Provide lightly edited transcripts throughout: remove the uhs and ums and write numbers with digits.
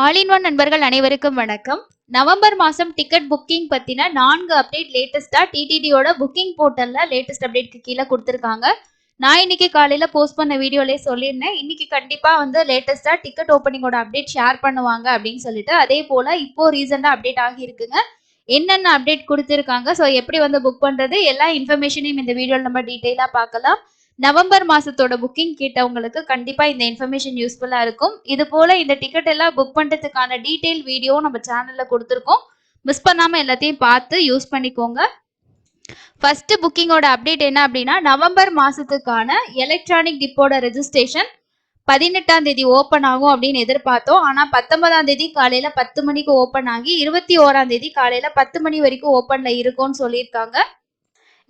All in one நண்பர்கள் அனைவருக்கும் வணக்கம். நவம்பர் மாசம் டிக்கெட் புக்கிங் பத்தின 4 அப்டேட் லேட்டஸ்டா டிடிடியோட புக்கிங் போர்ட்டல்ல லேட்டஸ்ட் அப்டேட்க்கு கீழே கொடுத்துருக்காங்க. நான் இன்னைக்கு காலையில போஸ்ட் பண்ண வீடியோலயே சொல்லியிருந்தேன். இன்னைக்கு கண்டிப்பா வந்து லேட்டஸ்டா டிக்கெட் ஓப்பனிங்கோட அப்டேட் ஷேர் பண்ணுவாங்க அப்படின்னு சொல்லிட்டு, அதே போல இப்போ ரீசெண்டா அப்டேட் ஆகியிருக்குங்க. என்னென்ன அப்டேட் கொடுத்துருக்காங்க, ஸோ எப்படி வந்து புக் பண்றது, எல்லா இன்ஃபர்மேஷனையும் இந்த வீடியோல நம்ம டீட்டெயிலா பார்க்கலாம். நவம்பர் மாசத்தோட புக்கிங் கேட்டவங்களுக்கு கண்டிப்பா இந்த இன்ஃபர்மேஷன் யூஸ்ஃபுல்லா இருக்கும். இது போல இந்த டிக்கெட் எல்லாம் புக் பண்றதுக்கான டீடைல் வீடியோ நம்ம சேனல்ல கொடுத்துருக்கோம். மிஸ் பண்ணாம எல்லாத்தையும் பார்த்து யூஸ் பண்ணிக்கோங்க. ஃபர்ஸ்ட் புக்கிங்கோட அப்டேட் என்ன அப்படின்னா, நவம்பர் மாசத்துக்கான எலக்ட்ரானிக் டிப்போட ரெஜிஸ்ட்ரேஷன் 18ஆம் தேதி ஓப்பன் ஆகும் அப்படின்னு எதிர்பார்த்தோம். ஆனா 19ஆம் தேதி காலையில 10 மணிக்கு ஓப்பன் ஆகி 21ஆம் தேதி காலையில 10 மணி வரைக்கும் ஓப்பன்ல இருக்கும்னு சொல்லியிருக்காங்க.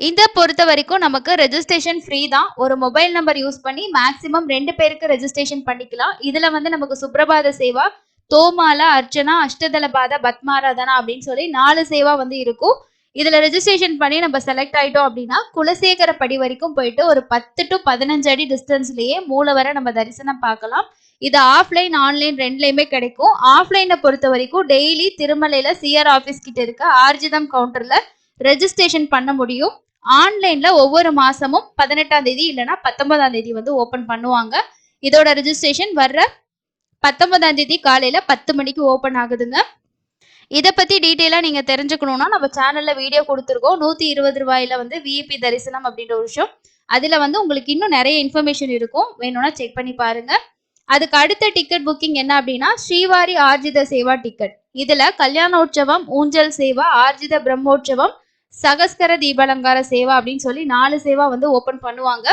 இத பொறுத்த வரைக்கும் நமக்கு ரெஜிஸ்ட்ரேஷன் ஃப்ரீ தான். ஒரு மொபைல் நம்பர் யூஸ் பண்ணி மேக்ஸிமம் 2 பேருக்கு ரெஜிஸ்ட்ரேஷன் பண்ணிக்கலாம். இதுல வந்து நமக்கு சுப்ரபாத சேவா, தோமாலா, அர்ச்சனா, அஷ்டதளபாத, பத்மாராதனா அப்படின்னு சொல்லி 4 சேவா வந்து இருக்கும். இதுல ரெஜிஸ்ட்ரேஷன் பண்ணி நம்ம செலக்ட் ஆயிட்டோம் அப்படின்னா குலசேகரப்படி வரைக்கும் போயிட்டு ஒரு 10 to 15 அடி டிஸ்டன்ஸ்லயே மூலவரை நம்ம தரிசனம் பார்க்கலாம். இது ஆஃப்லைன் ஆன்லைன் ரெண்டுலயுமே கிடைக்கும். ஆஃப்லைனை பொறுத்த வரைக்கும் டெய்லி திருமலையில சிஆர் ஆபீஸ் கிட்ட இருக்க ஆர்ஜிதம் கவுண்டர்ல ரெஜிஸ்ட்ரேஷன் பண்ண முடியும். ஆன்லைன்ல ஒவ்வொரு மாசமும் 18ஆம் தேதி இல்லைன்னா 19ஆம் தேதி வந்து ஓபன் பண்ணுவாங்க. இதோட ரெஜிஸ்ட்ரேஷன் வர்ற 19ஆம் தேதி காலையில 10 மணிக்கு ஓபன் ஆகுதுங்க. இதை பத்தி டீட்டெயிலா நீங்க தெரிஞ்சுக்கணும்னா நம்ம சேனல்ல வீடியோ கொடுத்துருக்கோம். 120 ரூபாயில வந்து விஐபி தரிசனம் அப்படின்ற ஒரு விஷயம். அதுல வந்து உங்களுக்கு இன்னும் நிறைய இன்ஃபர்மேஷன் இருக்கும், வேணும்னா செக் பண்ணி பாருங்க. அதுக்கு அடுத்த டிக்கெட் புக்கிங் என்ன அப்படின்னா, ஸ்ரீவாரி ஆர்ஜித சேவா டிக்கெட். இதுல கல்யாணோற்சவம், ஊஞ்சல் சேவா, ஆர்ஜித பிரம்மோற்சவம், சகஸ்கர தீபாலங்கார சேவா அப்படின்னு சொல்லி 4 சேவா வந்து ஓபன் பண்ணுவாங்க.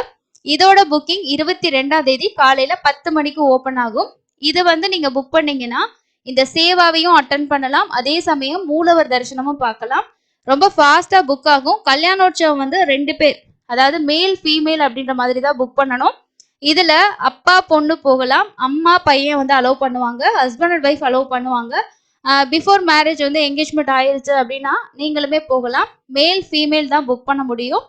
இதோட புக்கிங் 22ஆம் தேதி காலையில 10 மணிக்கு ஓபன் ஆகும். இது வந்து நீங்க புக் பண்ணீங்கன்னா இந்த சேவாவையும் அட்டன் பண்ணலாம், அதே சமயம் மூலவர் தரிசனமும் பார்க்கலாம். ரொம்ப ஃபாஸ்டா புக் ஆகும். கல்யாணோற்சவம் வந்து 2 பேர், அதாவது மேல் ஃபீமேல் அப்படின்ற மாதிரி தான் புக் பண்ணணும். இதுல அப்பா பொண்ணு போகலாம், அம்மா பையன் வந்து அலோவ் பண்ணுவாங்க, ஹஸ்பண்ட் அண்ட் ஒய்ஃப் அலோவ் பண்ணுவாங்க. பிஃபோர் மேரேஜ் வந்து என்கேஜ்மெண்ட் ஆயிருச்சு அப்படின்னா நீங்களுமே போகலாம். மேல் ஃபீமேல் தான் புக் பண்ண முடியும்.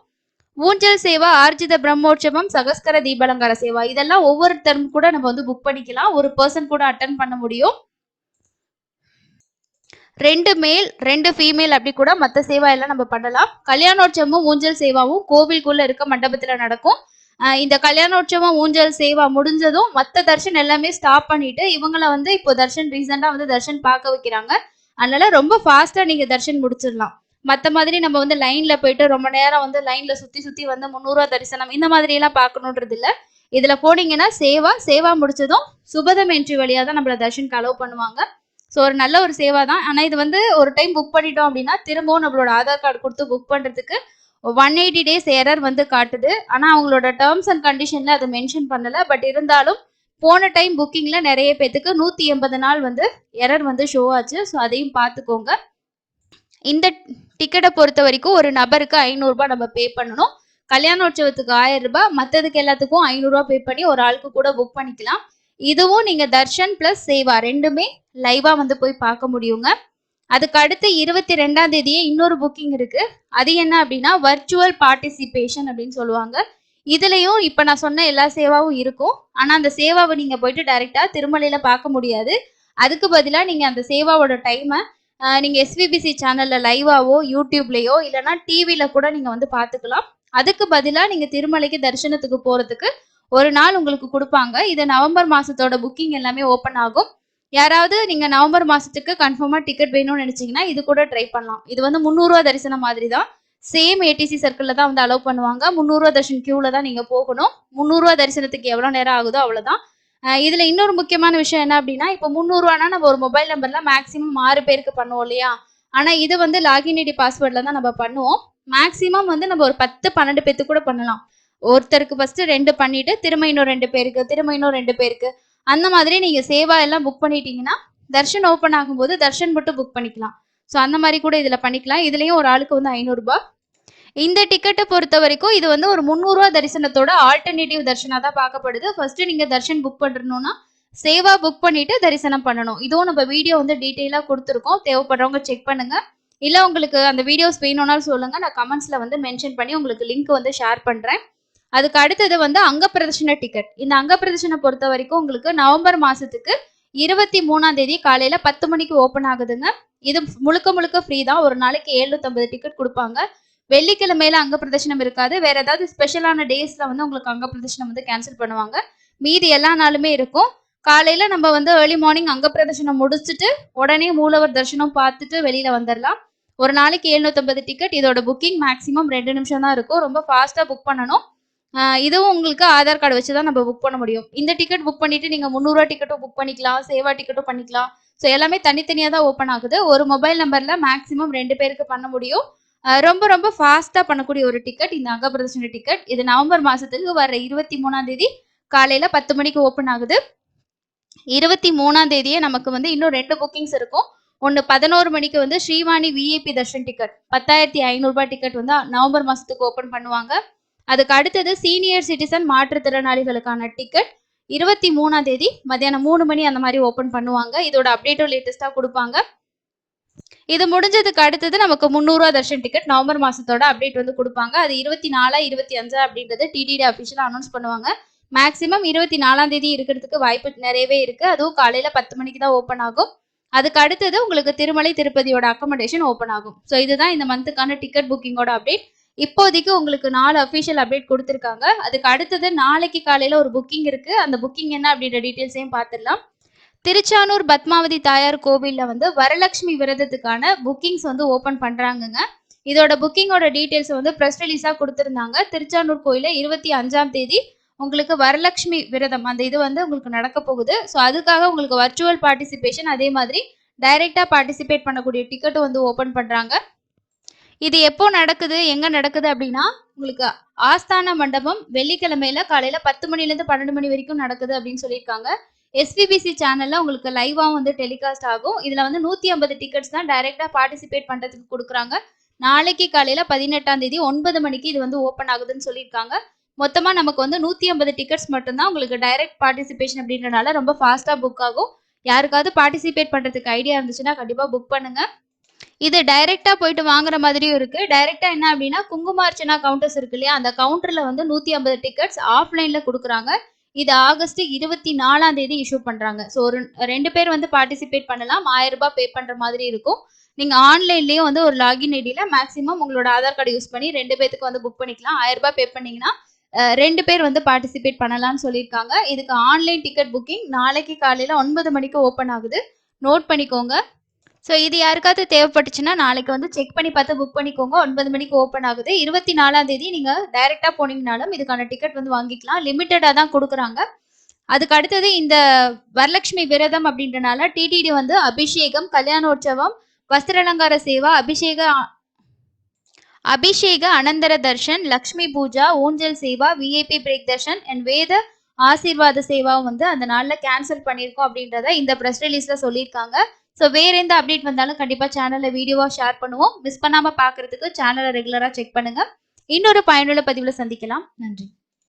ஊஞ்சல் சேவா, ஆர்ஜித பிரம்மோற்சவம், சகஸ்கர தீபாலங்கார சேவா இதெல்லாம் ஒவ்வொருத்தரும் கூட நம்ம வந்து புக் பண்ணிக்கலாம். ஒரு பர்சன் கூட அட்டன் பண்ண முடியும். 2 மேல் 2 ஃபீமேல் அப்படி கூட மற்ற சேவா எல்லாம் நம்ம பண்ணலாம். கல்யாணோற்சவமும் ஊஞ்சல் சேவாவும் கோவிலுக்குள்ள இருக்க மண்டபத்துல நடக்கும். இந்த கல்யாணோற்சவம் ஊஞ்சல் சேவா முடிஞ்சதும் மற்ற தர்ஷன் எல்லாமே ஸ்டாப் பண்ணிட்டு இவங்கள வந்து இப்போ தர்ஷன் ரீசெண்டா வந்து தர்ஷன் பார்க்க வைக்கிறாங்க. அதனால ரொம்ப ஃபாஸ்டா நீங்க தர்ஷன் முடிச்சிடலாம். மற்ற மாதிரி நம்ம வந்து லைன்ல போயிட்டு ரொம்ப நேரம் வந்து லைன்ல சுத்தி சுத்தி வந்து 300 ரூபா தரிசனம் இந்த மாதிரி எல்லாம் பார்க்கணுன்றது இல்ல. இதுல போனீங்கன்னா சேவா முடிச்சதும் சுபதம் என்ட்ரி வழியா தான் நம்மள தர்ஷனுக்கு அலோவ் பண்ணுவாங்க. ஸோ ஒரு நல்ல ஒரு சேவா தான். ஆனால் இது வந்து ஒரு டைம் புக் பண்ணிட்டோம் அப்படின்னா திரும்பவும் நம்மளோட ஆதார் கார்டு கொடுத்து புக் பண்ணுறதுக்கு 180 டேஸ் எரர் வந்து காட்டுது. ஆனால் அவங்களோட டேர்ம்ஸ் அண்ட் கண்டிஷனில் அதை மென்ஷன் பண்ணலை. பட் இருந்தாலும் போன டைம் புக்கிங்கில் நிறைய பேத்துக்கு 180 நாள் வந்து எரர் வந்து ஷோ ஆச்சு. ஸோ அதையும் பார்த்துக்கோங்க. இந்த டிக்கெட்டை பொறுத்த வரைக்கும் ஒரு நபருக்கு 500 ரூபாய் நம்ம பே பண்ணணும். கல்யாணோற்சவத்துக்கு 1000 ரூபாய், மற்றதுக்கு எல்லாத்துக்கும் 500 ரூபாய் பே பண்ணி ஒரு ஆளுக்கு கூட புக் பண்ணிக்கலாம். இதுவும் நீங்க தர்ஷன் பிளஸ் சேவா ரெண்டுமே லைவா வந்து போய் பார்க்க முடியுங்க. அதுக்கு அடுத்து 22ஆம் தேதியே இன்னொரு புக்கிங் இருக்கு. அது என்ன அப்படின்னா வர்ச்சுவல் பார்ட்டிசிபேஷன் அப்படின்னு சொல்லுவாங்க. இதுலயும் இப்ப நான் சொன்ன எல்லா சேவாவும் இருக்கும். ஆனா அந்த சேவாவை நீங்க போயிட்டு டைரக்டா திருமலையில பார்க்க முடியாது. அதுக்கு பதிலா நீங்க அந்த சேவாவோட டைமை நீங்க எஸ்விபிசி சேனல்ல லைவாவோ யூடியூப்லயோ இல்லைன்னா டிவில கூட நீங்க வந்து பார்த்துக்கலாம். அதுக்கு பதிலா நீங்க திருமலைக்கு தரிசனத்துக்கு போறதுக்கு ஒரு நாள் உங்களுக்கு கொடுப்பாங்க. இது நவம்பர் மாசத்தோட புக்கிங் எல்லாமே ஓப்பன் ஆகும். யாராவது நீங்க நவம்பர் மாசத்துக்கு கன்ஃபார்மா டிக்கெட் வேணும்னு நினைச்சீங்கன்னா இது கூட ட்ரை பண்ணலாம். இது வந்து 300 ரூபா தரிசனம் மாதிரி தான். சேம் ஏடிசி சர்க்கிள்ல தான் வந்து அலோவ் பண்ணுவாங்க. 300 ரூபா தர்ஷன் கியூல தான் நீங்க போகணும். 300 ரூபா தரிசனத்துக்கு எவ்வளவு நேரம் ஆகுதோ அவ்வளவுதான். இதுல இன்னொரு முக்கியமான விஷயம் என்ன அப்படின்னா, இப்போ 300 ரூபானா நம்ம ஒரு மொபைல் நம்பர்ல மேக்ஸிமம் 6 பேருக்கு பண்ணுவோம் இல்லையா? ஆனா இது வந்து லாகின் ஐடி பாஸ்வேர்ட்ல தான் நம்ம பண்ணுவோம். மேக்ஸிமம் வந்து நம்ம ஒரு 10-12 பேருக்கு கூட பண்ணலாம். ஒருத்தருக்கு ஃபர்ஸ்ட் 2 பண்ணிட்டு திரும்ப இன்னும் 2 பேருக்கு, திரும்ப இன்னும் 2 பேருக்கு, அந்த மாதிரி நீங்க சேவா எல்லாம் புக் பண்ணிட்டீங்கன்னா தர்ஷன் ஓப்பன் ஆகும்போது தர்ஷன் மட்டும் புக் பண்ணிக்கலாம். ஸோ அந்த மாதிரி கூட இதுல பண்ணிக்கலாம். இதுலயும் ஒரு ஆளுக்கு வந்து 500 ரூபாய். இந்த டிக்கெட்டை பொறுத்த வரைக்கும் இது வந்து ஒரு 300 ரூபா தரிசனத்தோட ஆல்டர்னேட்டிவ் தர்ஷனா தான் பார்க்கப்படுது. ஃபர்ஸ்ட் நீங்க தர்ஷன் புக் பண்ணணும்னா சேவா புக் பண்ணிட்டு தரிசனம் பண்ணணும். இதுவும் நம்ம வீடியோ வந்து டீட்டெயிலா கொடுத்துருக்கோம். தேவைப்படுறவங்க செக் பண்ணுங்க. இல்ல உங்களுக்கு அந்த வீடியோஸ் வேணும்னாலும் சொல்லுங்க, நான் கமெண்ட்ஸ்ல வந்து மென்ஷன் பண்ணி உங்களுக்கு லிங்க் வந்து ஷேர் பண்றேன். அதுக்கு அடுத்தது வந்து அங்க பிரதர்ஷன டிக்கெட். இந்த அங்க பிரதர்ஷனை பொறுத்த வரைக்கும் உங்களுக்கு நவம்பர் மாசத்துக்கு 23ஆம் தேதி காலையில 10 மணிக்கு ஓபன் ஆகுதுங்க. இது முழுக்க முழுக்க ஃப்ரீ தான். ஒரு நாளைக்கு 750 டிக்கெட் கொடுப்பாங்க. வெள்ளிக்கிழமையில அங்க பிரதர்ஷனம் இருக்காது. வேற ஏதாவது ஸ்பெஷலான டேஸ்ல வந்து உங்களுக்கு அங்க பிரதர்ஷனம் வந்து கேன்சல் பண்ணுவாங்க. மீதி எல்லா நாளுமே இருக்கும். காலையில நம்ம வந்து ஏர்லி மார்னிங் அங்க பிரதர்ஷனம் முடிச்சுட்டு உடனே மூலவர் தரிசனம் பார்த்துட்டு வெளியில வந்துடலாம். ஒரு நாளைக்கு 750 டிக்கெட். இதோட புக்கிங் மேக்ஸிமம் 2 நிமிஷம் தான் இருக்கும். ரொம்ப ஃபாஸ்டா புக் பண்ணணும். இதுவும் உங்களுக்கு ஆதார் கார்டு வச்சு தான் நம்ம புக் பண்ண முடியும். இந்த டிக்கெட் புக் பண்ணிட்டு நீங்க 300 டிக்கெட்டும் புக் பண்ணிக்கலாம், சேவா டிக்கெட்டும் பண்ணிக்கலாம். ஸோ எல்லாமே தனித்தனியா தான் ஓப்பன் ஆகுது. ஒரு மொபைல் நம்பர்ல மேக்ஸிமம் 2 பேருக்கு பண்ண முடியும். ரொம்ப ரொம்ப ஃபாஸ்டா பண்ணக்கூடிய ஒரு டிக்கெட் இந்த அங்க பிரதர்ஷன டிக்கெட். இது நவம்பர் மாசத்துக்கு வர 23ஆம் தேதி காலையில 10 மணிக்கு ஓப்பன் ஆகுது. 23ஆம் தேதியே நமக்கு வந்து இன்னும் 2 புக்கிங்ஸ் இருக்கும். ஒன்னு 11 மணிக்கு வந்து Srivani VIP Darshan ticket 10,500 ticket வந்து நவம்பர் மாசத்துக்கு ஓபன் பண்ணுவாங்க. அதுக்கு அடுத்தது சீனியர் சிட்டிசன் மாற்றுத்திறனாளிகளுக்கான டிக்கெட் 23ஆம் தேதி மத்தியானம் 3 மணி அந்த மாதிரி ஓபன் பண்ணுவாங்க. இதோட அப்டேட்டும் லேட்டஸ்டா கொடுப்பாங்க. இது முடிஞ்சதுக்கு அடுத்தது நமக்கு 300 தர்ஷன் டிக்கெட் நவம்பர் மாசத்தோட அப்டேட் வந்து கொடுப்பாங்க. அது 24 25 அப்படின்றது டிடிடி அபிஷியலா அனௌன்ஸ் பண்ணுவாங்க. மேக்ஸிமம் 24ஆம் தேதி இருக்கிறதுக்கு வாய்ப்பு நிறையவே இருக்கு. அதுவும் காலையில 10 மணிக்கு தான் ஓப்பன் ஆகும். அதுக்கு அடுத்தது உங்களுக்கு திருமலை திருப்பதியோட அக்கமடேஷன் ஓப்பன் ஆகும். ஸோ இதுதான் இந்த மந்த்துக்கான டிக்கெட் புக்கிங்கோட அப்டேட். இப்போதைக்கு உங்களுக்கு 4 அஃபிஷியல் அப்டேட் கொடுத்துருக்காங்க. அதுக்கு அடுத்தது நாளைக்கு காலையில ஒரு புக்கிங் இருக்கு. அந்த புக்கிங் என்ன அப்படின்ற டீட்டெயில்ஸையும் பார்த்துடலாம். திருச்சானூர் பத்மாவதி தாயார் கோவில்ல வந்து வரலட்சுமி விரதத்துக்கான புக்கிங்ஸ் வந்து ஓபன் பண்றாங்கங்க. இதோட புக்கிங்கோட டீட்டெயில்ஸ் வந்து ப்ரெஸ் ரிலீஸா கொடுத்துருந்தாங்க. திருச்சானூர் கோயில 25ஆம் தேதி உங்களுக்கு வரலட்சுமி விரதம் அந்த இது வந்து உங்களுக்கு நடக்க போகுது. ஸோ அதுக்காக உங்களுக்கு வர்ச்சுவல் பார்ட்டிசிபேஷன் அதே மாதிரி டைரக்டா பார்ட்டிசிபேட் பண்ணக்கூடிய டிக்கெட்டும் வந்து ஓபன் பண்றாங்க. இது எப்போ நடக்குது எங்க நடக்குது அப்படின்னா உங்களுக்கு ஆஸ்தான மண்டபம் வெள்ளிக்கிழமையில காலையில 10 மணிலேருந்து 12 மணி வரைக்கும் நடக்குது அப்படின்னு சொல்லியிருக்காங்க. SVBC சேனல்ல உங்களுக்கு லைவாகவும் வந்து டெலிகாஸ்ட் ஆகும். இதுல வந்து 150 டிக்கெட்ஸ் தான் டைரக்டா பார்ட்டிசிபேட் பண்றதுக்கு கொடுக்குறாங்க. நாளைக்கு காலையில 18ஆம் தேதி 9 மணிக்கு இது வந்து ஓப்பன் ஆகுதுன்னு சொல்லியிருக்காங்க. மொத்தமா நமக்கு வந்து 150 டிக்கெட்ஸ் மட்டும்தான் உங்களுக்கு டைரக்ட் பார்ட்டிசிபேஷன் அப்படின்றனால ரொம்ப ஃபாஸ்டா புக் ஆகும். யாருக்காவது பார்ட்டிசிபேட் பண்றதுக்கு ஐடியா இருந்துச்சுன்னா கண்டிப்பா புக் பண்ணுங்க. இது டைரக்டா போயிட்டு வாங்குற மாதிரியும் இருக்கு. டைரக்டா என்ன அப்படின்னா குங்குமார்ச்சனா கவுண்டர்ஸ் இருக்கு இல்லையா, அந்த கவுண்டர்ல வந்து 150 டிக்கெட்ஸ் ஆஃப்லைன்ல கொடுக்குறாங்க. இது ஆகஸ்ட் 24ஆம் தேதி இஷ்யூ பண்றாங்க. ஸோ ஒரு 2 பேர் வந்து பார்ட்டிசிபேட் பண்ணலாம். 1000 ரூபாய் பே பண்ற மாதிரி இருக்கும். நீங்க ஆன்லைன்லயும் வந்து ஒரு லாகின் ஐடியில மேக்ஸிமம் உங்களோட ஆதார் கார்டு யூஸ் பண்ணி 2 பேருக்கு வந்து புக் பண்ணிக்கலாம். 1000 ரூபாய் பே பண்ணீங்கன்னா 2 பேர் வந்து பார்ட்டிசிபேட் பண்ணலாம்னு சொல்லியிருக்காங்க. இதுக்கு ஆன்லைன் டிக்கெட் புக்கிங் நாளைக்கு காலையில 9 மணிக்கு ஓப்பன் ஆகுது. நோட் பண்ணிக்கோங்க. ஸோ இது யாருக்காவது தேவைப்பட்டுச்சுன்னா நாளைக்கு வந்து செக் பண்ணி பார்த்து புக் பண்ணிக்கோங்க. 9 மணிக்கு ஓப்பன் ஆகுது. 24ஆம் தேதி நீங்கள் டைரெக்டாக போனீங்கனாலும் இதுக்கான டிக்கெட் வந்து வாங்கிக்கலாம். லிமிட்டடாக தான் கொடுக்குறாங்க. அதுக்கு அடுத்தது இந்த வரலட்சுமி விரதம் அப்படின்றனால டிடிடி வந்து அபிஷேகம், கல்யாணோற்சவம், வஸ்திரலங்கார சேவா, அபிஷேக அனந்தர தர்ஷன், லக்ஷ்மி பூஜா, ஊஞ்சல் Seva, VIP break Darshan and வேத ஆசீர்வாத சேவாவும் வந்து அந்த நாளில் கேன்சல் பண்ணியிருக்கோம் அப்படின்றத இந்த ப்ரெஸ் ரிலீஸில் சொல்லியிருக்காங்க. ஸோ வேற எந்த அப்டேட் வந்தாலும் கண்டிப்பாக சேனலில் வீடியோவாக ஷேர் பண்ணுவோம். மிஸ் பண்ணாமல் பார்க்குறதுக்கு சேனலை ரெகுலராக செக் பண்ணுங்கள். இன்னொரு பயனுள்ள பதிவில் சந்திக்கலாம். நன்றி.